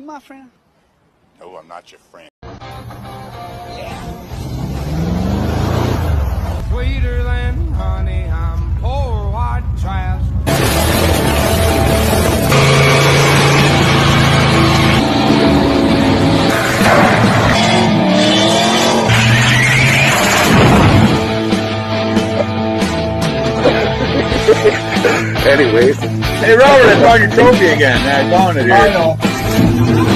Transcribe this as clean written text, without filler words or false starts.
my friend? No, I'm not your friend. Sweeter than honey, I'm poor white trash. Anyways. Hey, Robert, I found your trophy again. I found it here. I know.